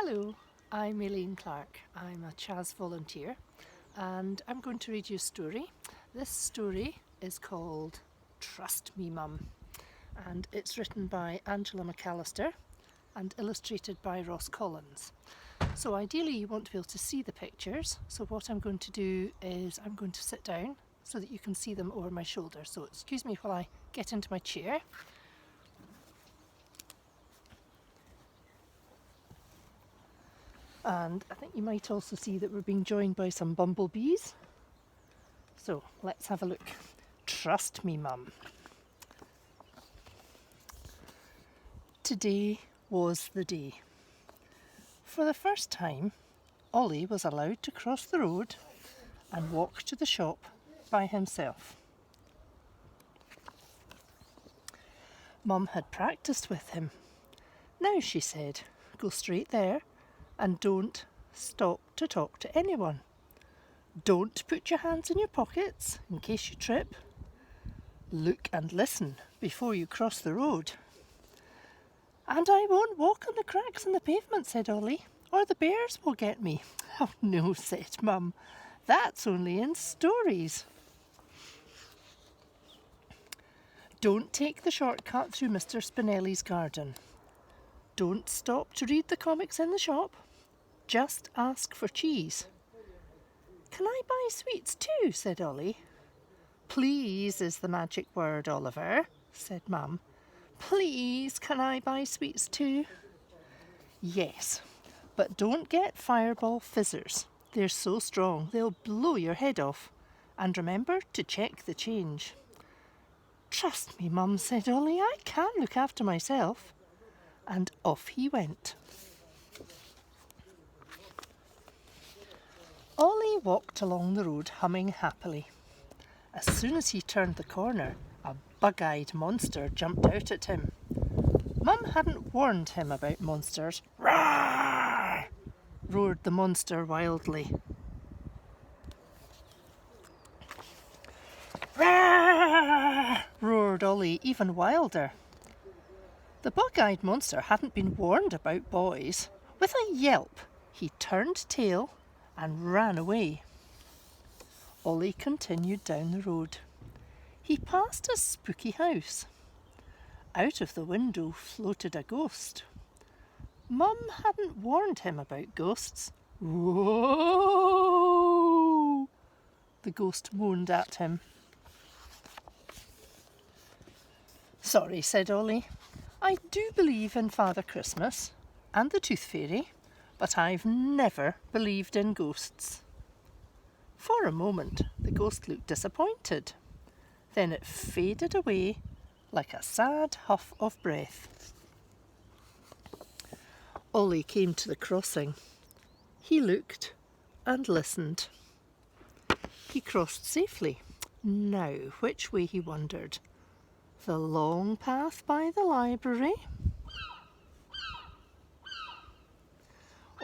Hello, I'm Elaine Clarke. I'm a Chas volunteer and I'm going to read you a story. This story is called Trust Me Mum and it's written by Angela McAllister and illustrated by Ross Collins. So ideally you want to be able to see the pictures, so what I'm going to do is I'm going to sit down so that you can see them over my shoulder. So excuse me while I get into my chair. And I think you might also see that we're being joined by some bumblebees. So let's have a look. Trust me, Mum. Today was the day. For the first time, Ollie was allowed to cross the road and walk to the shop by himself. Mum had practiced with him. Now, she said, go straight there and don't stop to talk to anyone. Don't put your hands in your pockets in case you trip. Look and listen before you cross the road. And I won't walk on the cracks in the pavement, said Ollie, or the bears will get me. Oh no, said Mum, that's only in stories. Don't take the shortcut through Mr. Spinelli's garden. Don't stop to read the comics in the shop. Just ask for cheese. Can I buy sweets too? Said Ollie. Please is the magic word, Oliver, said Mum. Please, can I buy sweets too? Yes, but don't get Fireball fizzers. They're so strong they'll blow your head off. And remember to check the change. Trust me, Mum, said Ollie. I can look after myself. And off he went. Ollie walked along the road humming happily. As soon as he turned the corner, a bug-eyed monster jumped out at him. Mum hadn't warned him about monsters. Roar! Roared the monster wildly. Roar! Roared Ollie even wilder. The bug-eyed monster hadn't been warned about boys. With a yelp, he turned tail and ran away. Ollie continued down the road. He passed a spooky house. Out of the window floated a ghost. Mum hadn't warned him about ghosts. Whoa! The ghost moaned at him. Sorry, said Ollie. I do believe in Father Christmas and the Tooth Fairy, but I've never believed in ghosts. For a moment, the ghost looked disappointed. Then it faded away like a sad huff of breath. Ollie came to the crossing. He looked and listened. He crossed safely. Now, which way, he wondered? The long path by the library?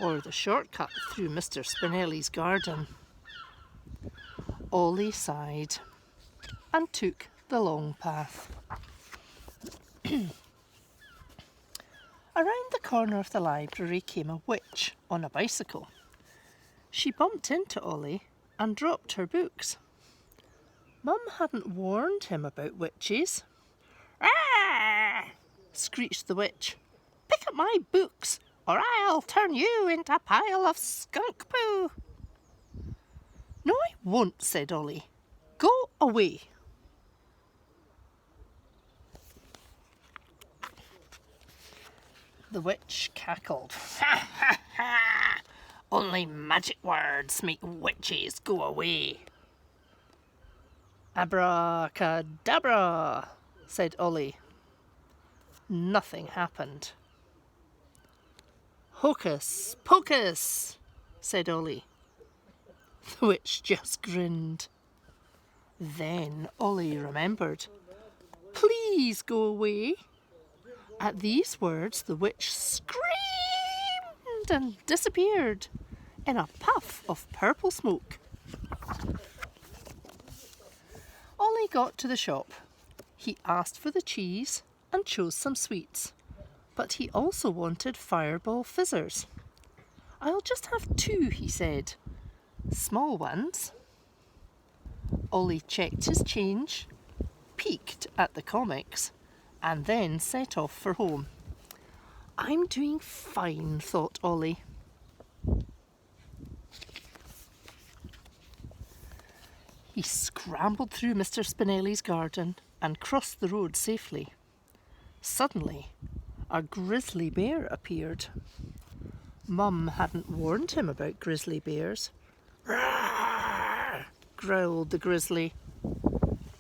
Or the shortcut through Mr. Spinelli's garden? Ollie sighed and took the long path. Around the corner of the library came a witch on a bicycle. She bumped into Ollie and dropped her books. Mum hadn't warned him about witches. "Ah!" screeched the witch. "Pick up my books, or I'll turn you into a pile of skunk poo." "No, I won't," said Ollie. "Go away." The witch cackled. "Ha ha ha! Only magic words make witches go away." "Abracadabra," said Ollie. Nothing happened. "Hocus pocus," said Ollie. The witch just grinned. Then Ollie remembered. "Please go away." At these words, the witch screamed and disappeared in a puff of purple smoke. Ollie got to the shop. He asked for the cheese and chose some sweets, but he also wanted Fireball fizzers. I'll just have 2, he said. Small ones. Ollie checked his change, peeked at the comics, and then set off for home. I'm doing fine, thought Ollie. He scrambled through Mr. Spinelli's garden and crossed the road safely. Suddenly, a grizzly bear appeared. Mum hadn't warned him about grizzly bears. "Roar!" growled the grizzly.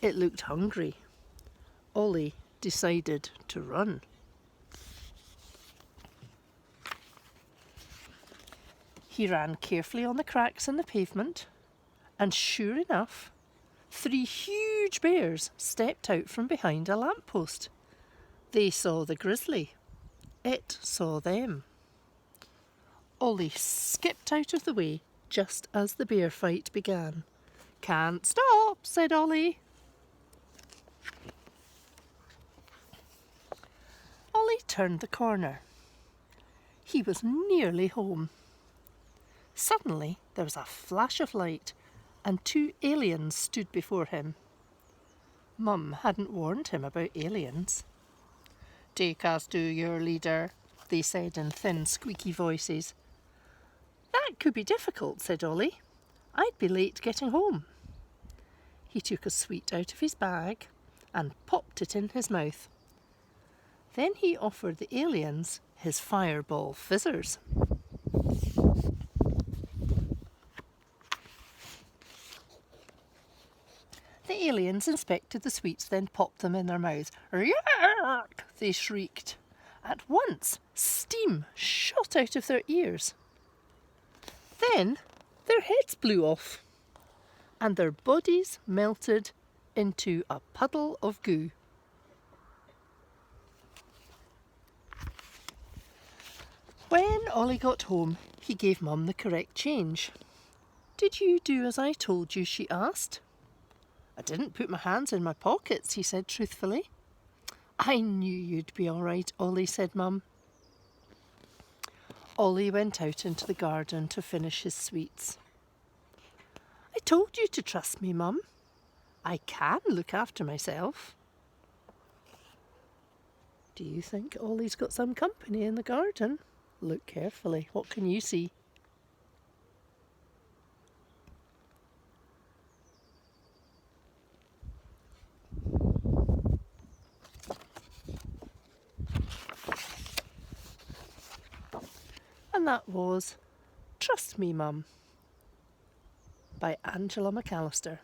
It looked hungry. Ollie decided to run. He ran carefully on the cracks in the pavement, and sure enough, 3 huge bears stepped out from behind a lamppost. They saw the grizzly. It saw them. Ollie skipped out of the way just as the bear fight began. "Can't stop," said Ollie. Ollie turned the corner. He was nearly home. Suddenly there was a flash of light and 2 aliens stood before him. Mum hadn't warned him about aliens. "Take us to your leader," they said in thin, squeaky voices. "That could be difficult," said Ollie. "I'd be late getting home." He took a sweet out of his bag and popped it in his mouth. Then he offered the aliens his fireball fizzers. The aliens inspected the sweets, then popped them in their mouths. "Yark!" they shrieked. At once, steam shot out of their ears. Then their heads blew off, and their bodies melted into a puddle of goo. When Ollie got home, he gave Mum the correct change. "Did you do as I told you?" she asked. "I didn't put my hands in my pockets," he said truthfully. "I knew you'd be all right," Ollie said, Mum. Ollie went out into the garden to finish his sweets. "I told you to trust me, Mum. I can look after myself." Do you think Ollie's got some company in the garden? Look carefully. What can you see? And that was Trust Me, Mum by Angela McAllister.